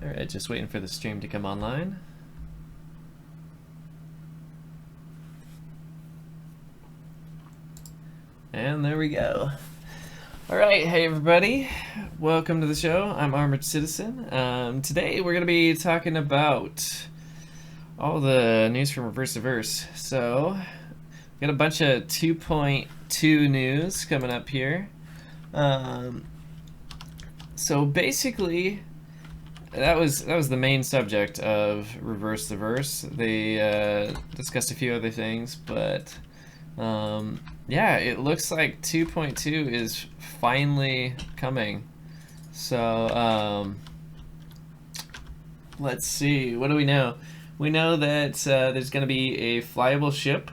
Alright, just waiting for the stream to come online. And there we go. Alright, hey everybody. Welcome to the show. I'm Armored Citizen. Today we're going to be talking about all the news from Reverse to Verse. So, we got a bunch of 2.2 news coming up here. So basically, that was the main subject of Reverse to Verse. They discussed a few other things, but yeah, it looks like 2.2 is finally coming. So let's see, what do we know? We know that there's going to be a flyable ship.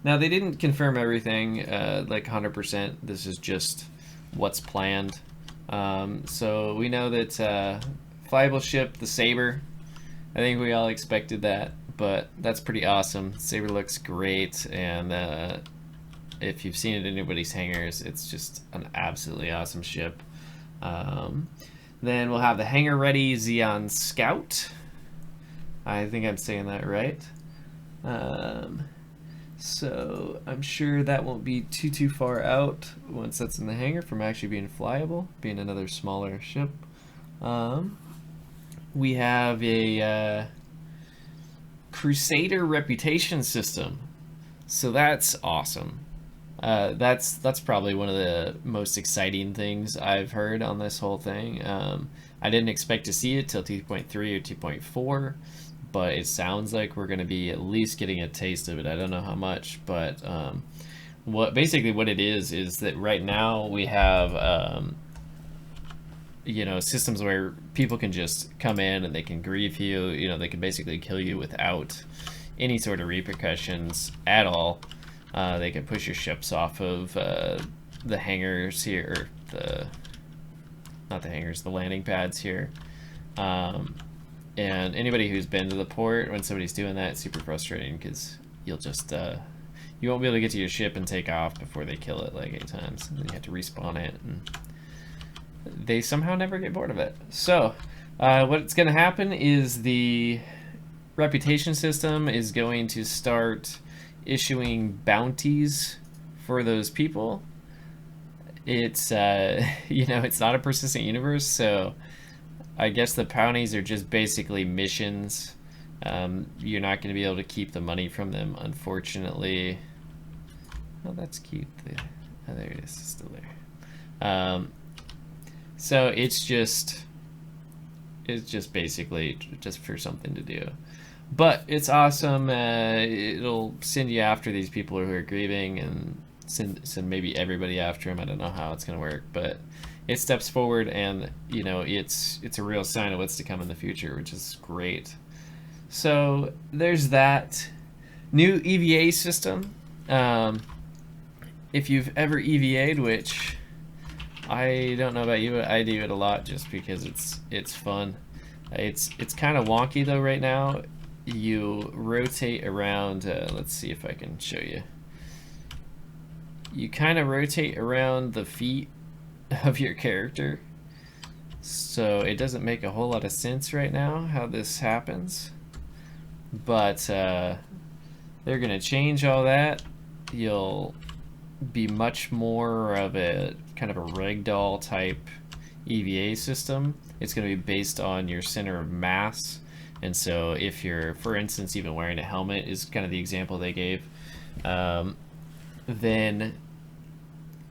Now, they didn't confirm everything like 100%. This is just what's planned. So we know that flyable ship, the Saber. I think we all expected that, but that's pretty awesome. Saber looks great, and if you've seen it in anybody's hangars, it's just an absolutely awesome ship. Then we'll have the hangar-ready Xeon Scout. I think I'm saying that right. So I'm sure that won't be too far out once that's in the hangar from actually being flyable, being another smaller ship. We have a Crusader reputation system, so that's awesome. That's probably one of the most exciting things I've heard on this whole thing. I didn't expect to see it till 2.3 or 2.4, but it sounds like we're going to be at least getting a taste of it. I don't know how much, but what it is that right now we have you know, systems where people can just come in and they can grief you. You know, they can basically kill you without any sort of repercussions at all. They can push your ships off of the hangars here, or not the hangars, the landing pads here. And anybody who's been to the port, when somebody's doing that, it's super frustrating because you'll just you won't be able to get to your ship and take off before they kill it like 8 times. And then you have to respawn it, and they somehow never get bored of it. So what's going to happen is the reputation system is going to start issuing bounties for those people. It's you know, it's not a persistent universe, so I guess the bounties are just basically missions. You're not going to be able to keep the money from them, unfortunately. Oh, that's cute. Oh, there it is. It's still there. So it's just basically just for something to do. But it's awesome. It'll send you after these people who are grieving, and send maybe everybody after them. I don't know how it's going to work, but it steps forward, and you know, it's a real sign of what's to come in the future, which is great. So there's that new EVA system. If you've ever EVA'd, which I don't know about you, but I do it a lot just because it's fun. It's kind of wonky though right now. You rotate around, let's see if I can show you. You kind of rotate around the feet of your character, so it doesn't make a whole lot of sense right now how this happens, but they're gonna change all that. You'll be much more of a kind of a ragdoll type EVA system. It's going to be based on your center of mass, and so if you're, for instance, even wearing a helmet is kind of the example they gave, then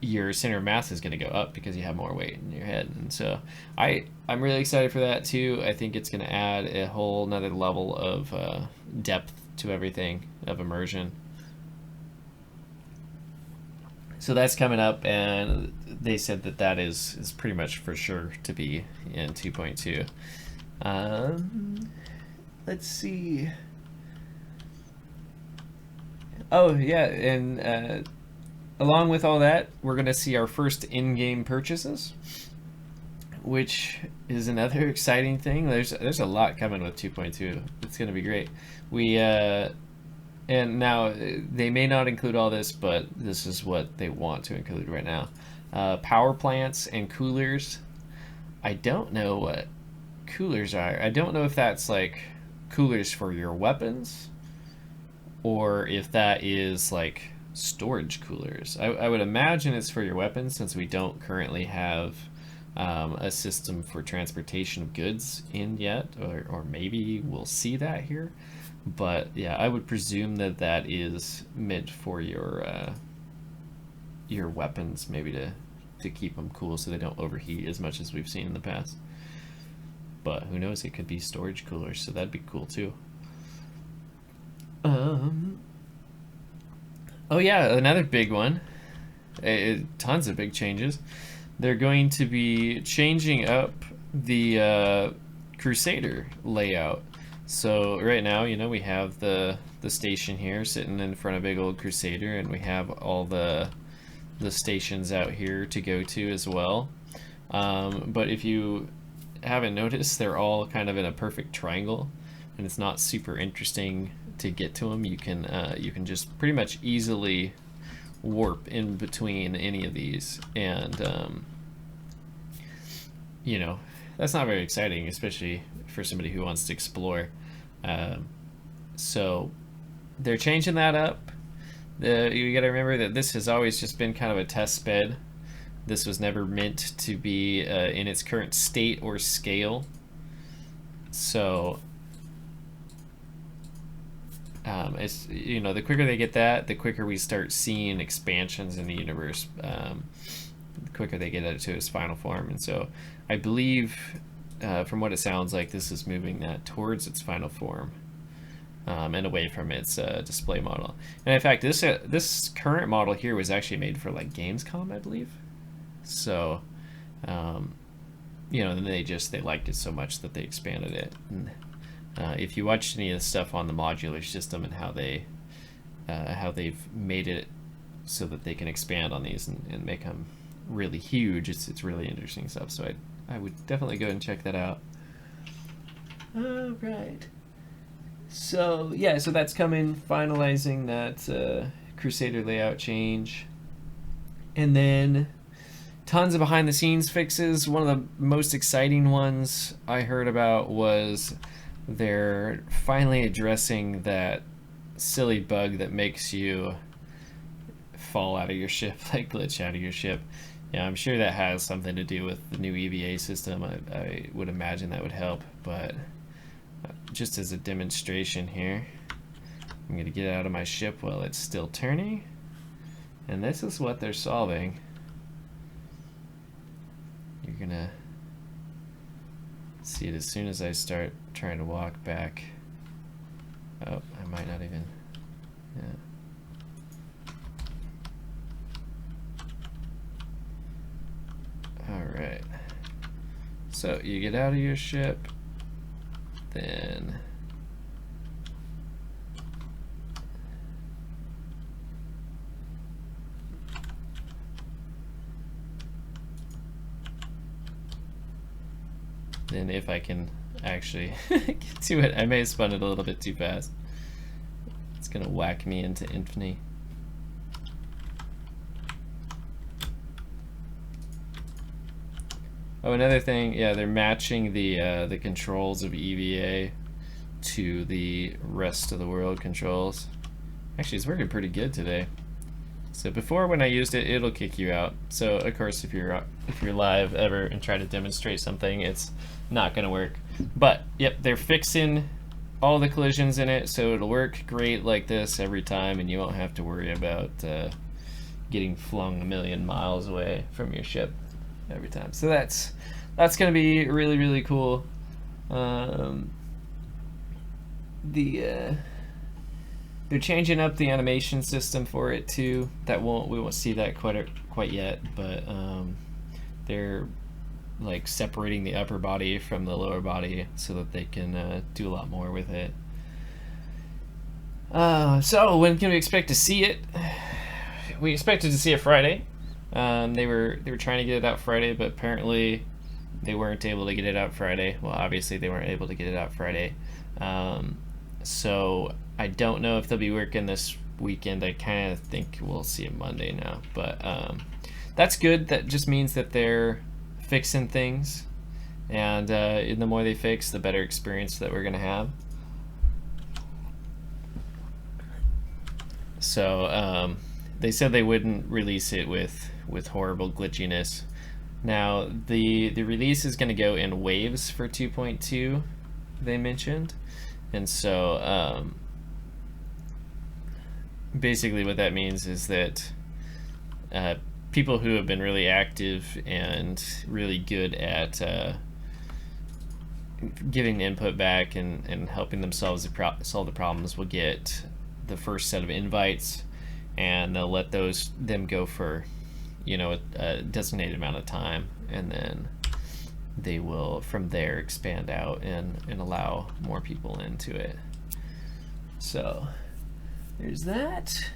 your center of mass is going to go up because you have more weight in your head. And so I'm really excited for that too. I think it's going to add a whole nother level of depth to everything, of immersion. So that's coming up, and they said that is pretty much for sure to be in 2.2. Let's see. Oh yeah, and along with all that, we're gonna see our first in-game purchases, which is another exciting thing. There's a lot coming with 2.2. It's gonna be great. We and now they may not include all this, but this is what they want to include right now. Power plants and coolers. I don't know what coolers are. I don't know if that's like coolers for your weapons or if that is like storage coolers. I would imagine it's for your weapons since we don't currently have a system for transportation of goods in yet, or maybe we'll see that here. But yeah, I would presume that that is meant for your weapons, maybe to keep them cool so they don't overheat as much as we've seen in the past. But who knows, it could be storage coolers, so that'd be cool too. Oh yeah, another big one. Tons of big changes. They're going to be changing up the Crusader layout. So right now, you know, we have the station here sitting in front of big old Crusader, and we have all the stations out here to go to as well. But if you haven't noticed, they're all kind of in a perfect triangle, and it's not super interesting to get to them. You can just pretty much easily warp in between any of these, and you know, that's not very exciting, especially for somebody who wants to explore. So they're changing that up. You got to remember that this has always just been kind of a test bed. This was never meant to be in its current state or scale. So it's, you know, the quicker they get that, the quicker we start seeing expansions in the universe. The quicker they get it to its final form. And so I believe, from what it sounds like, this is moving that towards its final form, and away from its display model. And in fact, this current model here was actually made for like Gamescom, I believe. So, you know, then they liked it so much that they expanded it. And, if you watched any of the stuff on the modular system and how they've made it so that they can expand on these and make them really huge, it's really interesting stuff. So I would definitely go and check that out. All right. So yeah, so that's coming, finalizing that Crusader layout change, and then tons of behind the scenes fixes. One of the most exciting ones I heard about was they're finally addressing that silly bug that makes you fall out of your ship, like glitch out of your ship. Yeah, I'm sure that has something to do with the new EVA system. I would imagine that would help, but just as a demonstration here, I'm going to get out of my ship while it's still turning, and this is what they're solving. You're going to see it as soon as I start trying to walk back. Oh, I might not even, yeah. Alright, so you get out of your ship, then if I can actually get to it, I may have spun it a little bit too fast. It's gonna whack me into infamy. Oh, another thing, yeah, they're matching the controls of EVA to the rest of the world controls. Actually, it's working pretty good today. So before, when I used it, it'll kick you out. So of course, if you're live ever and try to demonstrate something, it's not gonna work. But yep, they're fixing all the collisions in it, so it'll work great like this every time, and you won't have to worry about getting flung a million miles away from your ship every time. So that's gonna be really, really cool. They're changing up the animation system for it too. We won't see that quite yet, but they're like separating the upper body from the lower body so that they can do a lot more with it. So when can we expect to see it? We expected to see it Friday. They were trying to get it out Friday, but apparently they weren't able to get it out Friday. Well, obviously they weren't able to get it out Friday. So I don't know if they'll be working this weekend. I kind of think we'll see it Monday now, but that's good. That just means that they're fixing things, and the more they fix, the better experience that we're gonna have. So they said they wouldn't release it with horrible glitchiness. Now the release is going to go in waves for 2.2, they mentioned, and so basically what that means is that people who have been really active and really good at giving the input back and helping themselves solve the problems will get the first set of invites, and they'll let them go for, you know, a designated amount of time, and then they will from there expand out and allow more people into it. So there's that.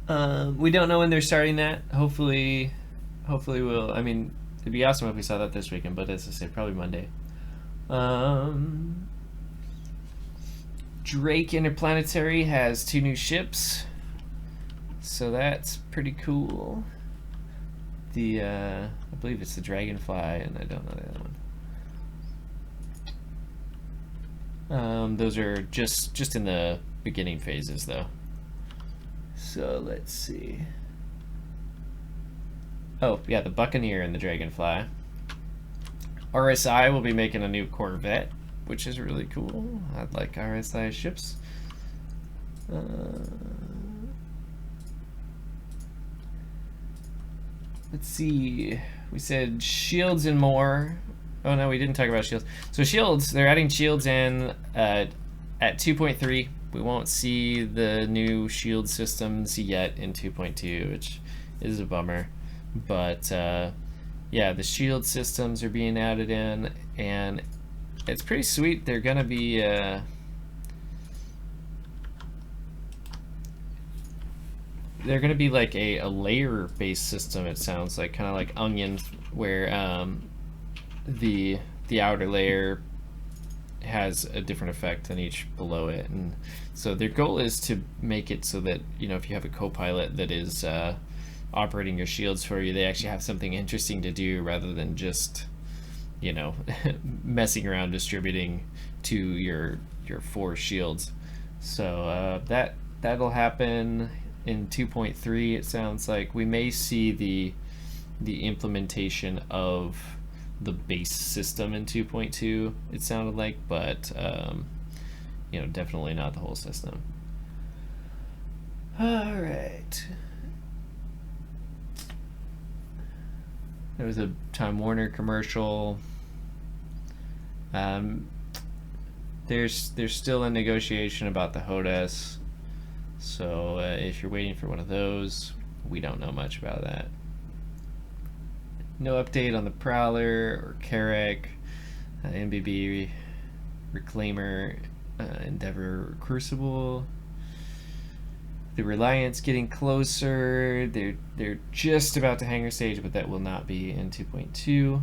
We don't know when they're starting that. Hopefully we'll, I mean, it'd be awesome if we saw that this weekend, but as I say, probably Monday. Drake Interplanetary has 2 new ships, so that's pretty cool. The I believe it's the Dragonfly, and I don't know the other one. Those are just in the beginning phases, though. So let's see. Oh yeah, the Buccaneer and the Dragonfly. RSI will be making a new Corvette, which is really cool. I'd like RSI ships. Let's see. We said shields and more. Oh no, we didn't talk about shields. So shields, they're adding shields in at 2.3. We won't see the new shield systems yet in 2.2, which is a bummer. But yeah, the shield systems are being added in, and it's pretty sweet. They're gonna be like a layer-based system. It sounds like, kind of like Onion, where the outer layer has a different effect than each below it, and so their goal is to make it so that, you know, if you have a co-pilot that is operating your shields for you, they actually have something interesting to do rather than just, you know, messing around distributing to your 4 shields. So that'll happen in 2.3. It sounds like we may see the implementation of the base system in 2.2, it sounded like, but you know, definitely not the whole system. All right. There was a Time Warner commercial. There's still a negotiation about the HOTAS, so if you're waiting for one of those, we don't know much about that. No update on the Prowler or Carrack, MBB, Reclaimer, Endeavor, Crucible. The Reliance getting closer. They're just about to hangar stage, but that will not be in 2.2.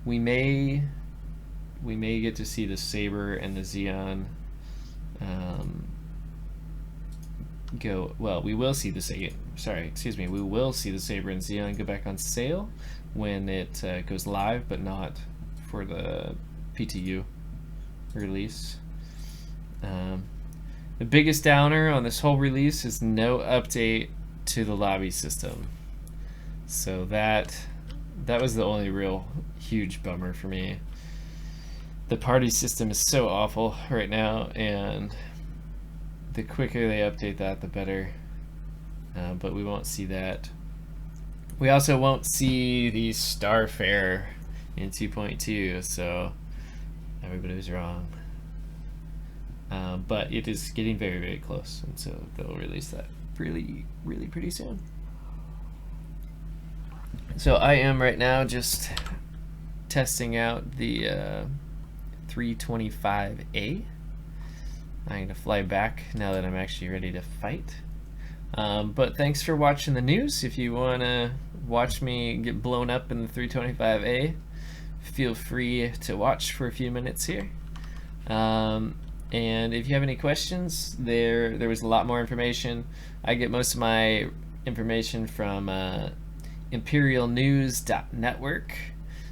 We may get to see the Saber and the Xeon go. Well, we will see the we will see the Saber and Xeon go back on sale when it goes live, but not for the PTU release. The biggest downer on this whole release is no update to the lobby system. So that was the only real huge bummer for me. The party system is so awful right now, and the quicker they update that, the better. But we won't see that. We also won't see the Starfare in 2.2, so everybody was wrong. But it is getting very, very close, and so they'll release that really pretty soon. So I am right now just testing out the 325A. I'm going to fly back now that I'm actually ready to fight. But thanks for watching the news. If you want to watch me get blown up in the 325A, feel free to watch for a few minutes here. And if you have any questions, there was a lot more information. I get most of my information from imperialnews.network.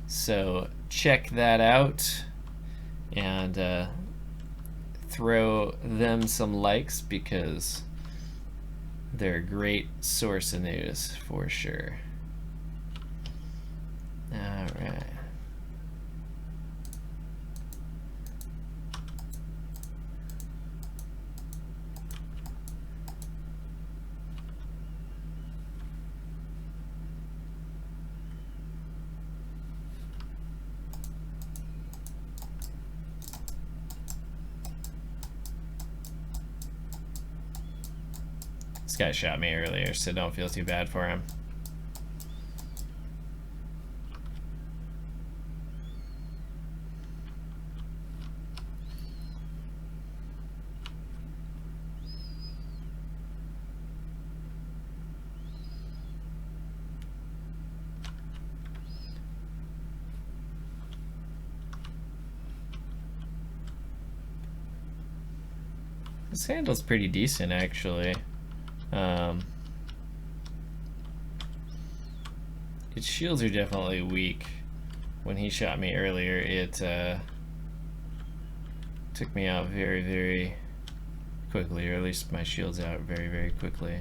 So check that out and throw them some likes because they're a great source of news for sure. All right. This guy shot me earlier, so don't feel too bad for him. This handle's pretty decent, actually. Its shields are definitely weak. When he shot me earlier, it took me out very, very quickly, or at least my shield's out very, very quickly.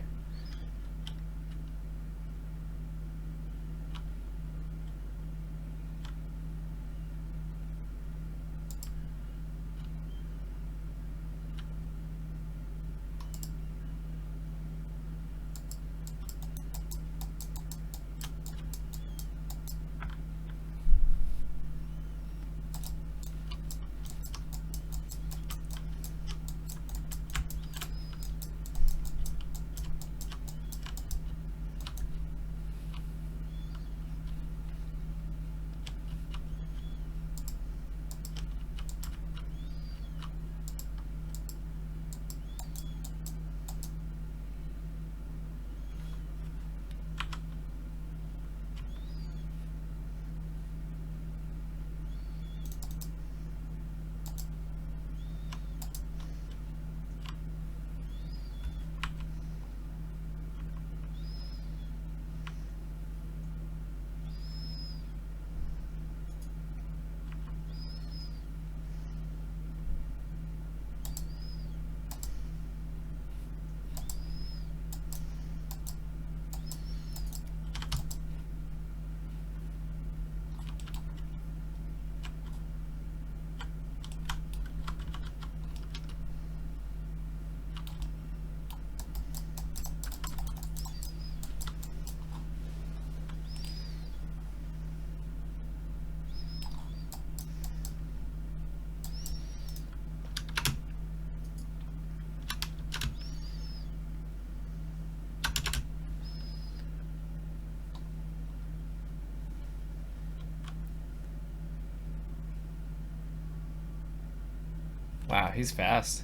Wow, he's fast.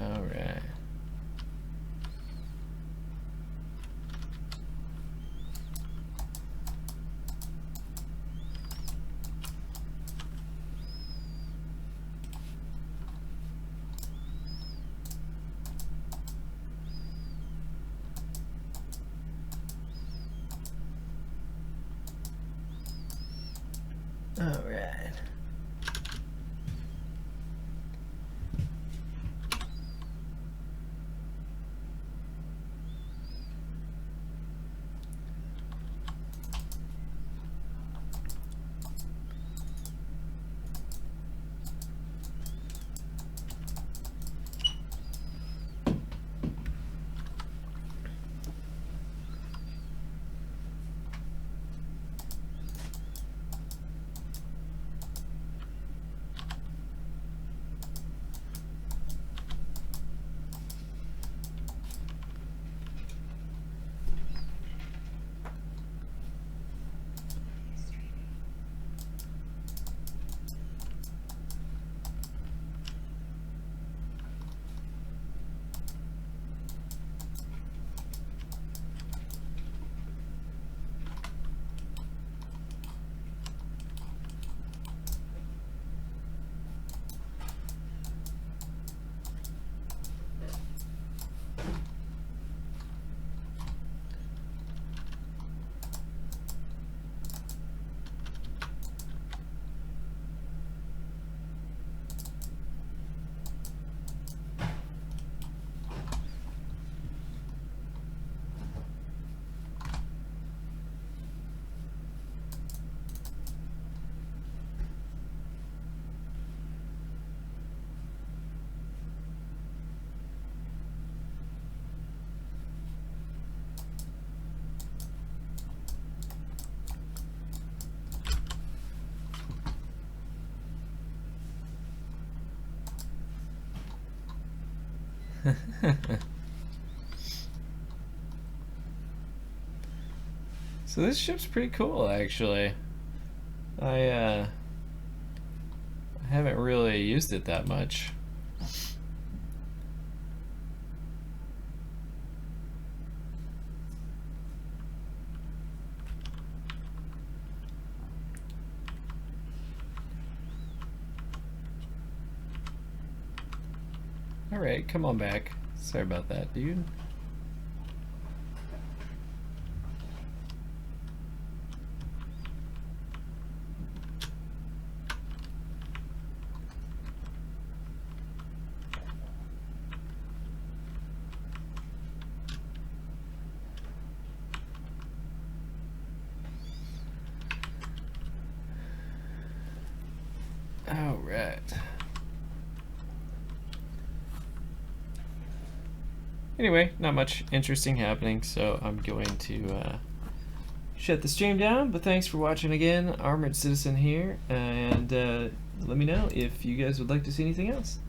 All right. All right. So this ship's pretty cool, actually. I haven't really used it that much. Alright, come on back. Sorry about that, dude. Alright. Anyway, not much interesting happening, so I'm going to shut the stream down. But thanks for watching again. Armored Citizen here, and let me know if you guys would like to see anything else.